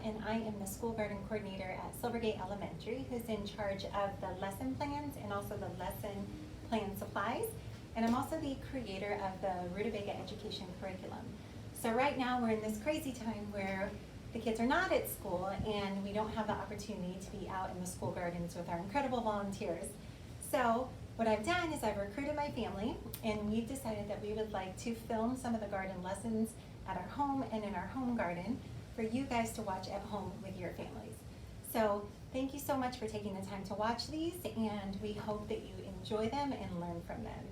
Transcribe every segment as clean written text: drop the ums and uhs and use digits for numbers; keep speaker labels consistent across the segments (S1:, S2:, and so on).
S1: and I am the school garden coordinator at Silvergate Elementary, who's in charge of the lesson plans and also the lesson plan supplies. And I'm also the creator of the Rutabaga Education Curriculum. So right now we're in this crazy time where the kids are not at school and we don't have the opportunity to be out in the school gardens with our incredible volunteers. So what I've done is I've recruited my family, and we've decided that we would like to film some of the garden lessons at our home and in our home garden for you guys to watch at home with your families. So thank you so much for taking the time to watch these, and we hope that you enjoy them and learn from them.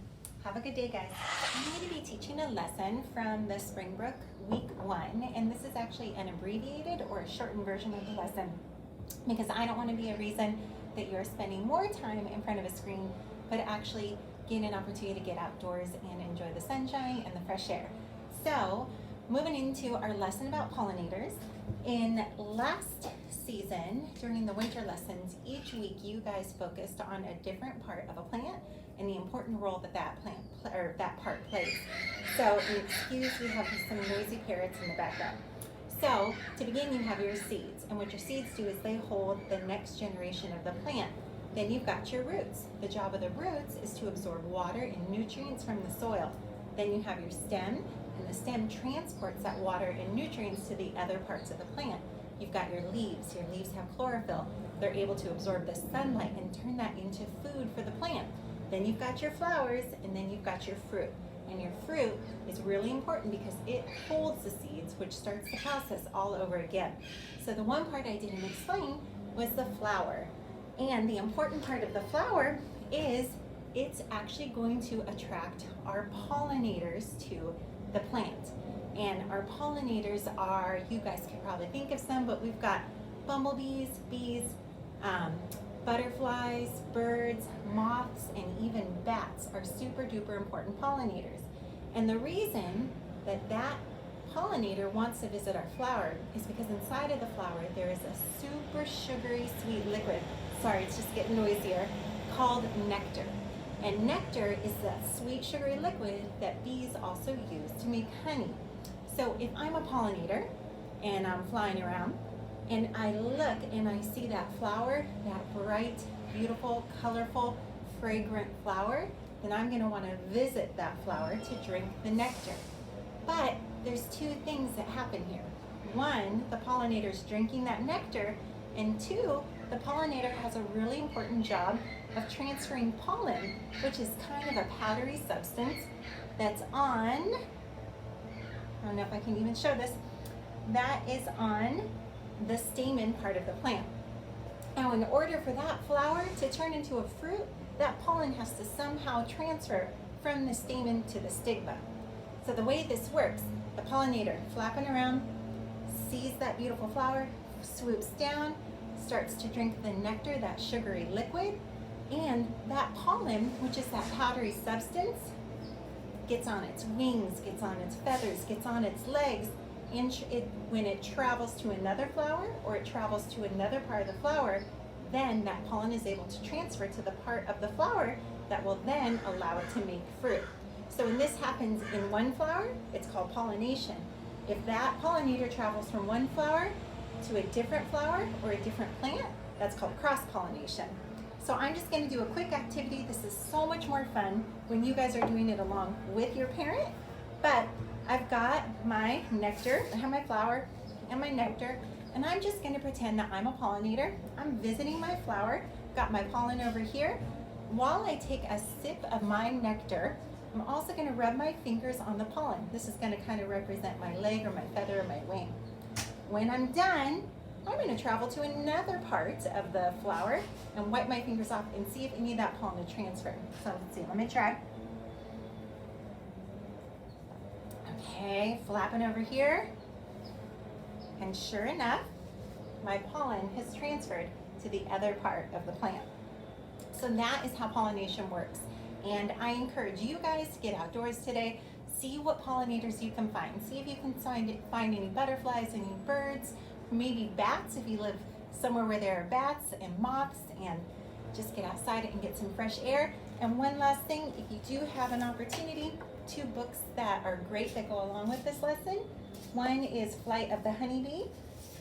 S1: Have a good day, guys. I'm going to be teaching a lesson from the Springbrook Week 1, and this is actually an abbreviated or a shortened version of the lesson because I don't want to be a reason that you're spending more time in front of a screen, but actually gain an opportunity to get outdoors and enjoy the sunshine and the fresh air. So, moving into our lesson about pollinators. In last season, during the winter lessons, each week you guys focused on a different part of a plant and the important role that that part plays. So, excuse, we have some noisy parrots in the background. So, to begin, you have your seeds, and what your seeds do is they hold the next generation of the plant. Then you've got your roots. The job of the roots is to absorb water and nutrients from the soil. Then you have your stem, and the stem transports that water and nutrients to the other parts of the plant. You've got your leaves. Your leaves have chlorophyll. They're able to absorb the sunlight and turn that into food for the plant. Then you've got your flowers, and then you've got your fruit. And your fruit is really important because it holds the seeds, which starts the process all over again. So the one part I didn't explain was the flower. And the important part of the flower is it's actually going to attract our pollinators to the plant. And our pollinators are, you guys can probably think of some, but we've got bumblebees, bees, butterflies, birds, moths, and even bats are super duper important pollinators. And the reason that that pollinator wants to visit our flower is because inside of the flower there is a super sugary sweet liquid, sorry it's just getting noisier, called nectar. And nectar is that sweet sugary liquid that bees also use to make honey. So if I'm a pollinator and I'm flying around and I look and I see that flower, that bright, beautiful, colorful, fragrant flower, then I'm going to want to visit that flower to drink the nectar. But there's two things that happen here. One, the pollinator's drinking that nectar, and two, the pollinator has a really important job of transferring pollen, which is kind of a powdery substance that's on, I don't know if I can even show this, that is on the stamen part of the plant. Now in order for that flower to turn into a fruit, that pollen has to somehow transfer from the stamen to the stigma. So the way this works, the pollinator flapping around, sees that beautiful flower, swoops down, starts to drink the nectar, that sugary liquid, and that pollen, which is that powdery substance, gets on its wings, gets on its feathers, gets on its legs, and when it travels to another flower or it travels to another part of the flower, then that pollen is able to transfer to the part of the flower that will then allow it to make fruit. So when this happens in one flower, it's called pollination. If that pollinator travels from one flower to a different flower or a different plant, that's called cross-pollination. So I'm just going to do a quick activity. This is so much more fun when you guys are doing it along with your parent. But I've got my nectar, I have my flower and my nectar, and I'm just going to pretend that I'm a pollinator. I'm visiting my flower, got my pollen over here. While I take a sip of my nectar, I'm also going to rub my fingers on the pollen. This is going to kind of represent my leg or my feather or my wing. When I'm done, I'm going to travel to another part of the flower and wipe my fingers off and see if any of that pollen will transfer. So let's see, let me try. Okay, flapping over here. And sure enough, my pollen has transferred to the other part of the plant. So that is how pollination works. And I encourage you guys to get outdoors today, see what pollinators you can find. See if you can find any butterflies, any birds, maybe bats if you live somewhere where there are bats and moths, and just get outside and get some fresh air. And one last thing, if you do have an opportunity, 2 books that are great that go along with this lesson. One is Flight of the Honeybee,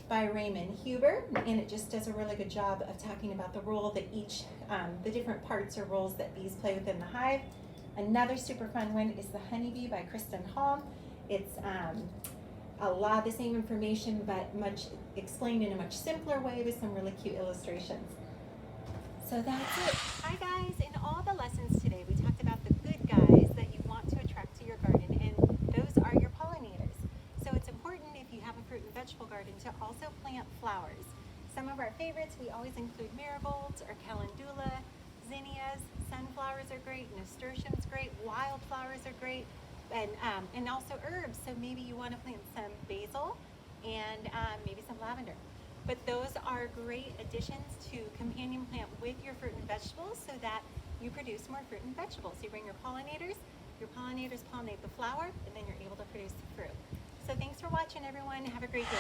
S1: by Raymond Huber, and it just does a really good job of talking about the role that each, the different parts or roles that bees play within the hive. Another super fun one is The Honeybee by Kristen Hall. It's a lot of the same information, but explained in a much simpler way with some really cute illustrations. So that's it. Hi guys, in all the lessons today we talked about the good guys that you want to attract to your garden, and those are your pollinators. So it's important if you have a fruit and vegetable garden to also plant flowers. Some of our favorites, we always include marigolds or calendula, zinnias, sunflowers are great, nasturtiums great, wildflowers are great, and also herbs. So maybe you want to plant some basil and maybe some lavender. But those are great additions to companion plant with your fruit and vegetables so that you produce more fruit and vegetables. You bring your pollinators pollinate the flower, and then you're able to produce the fruit. So thanks for watching, everyone. Have a great day.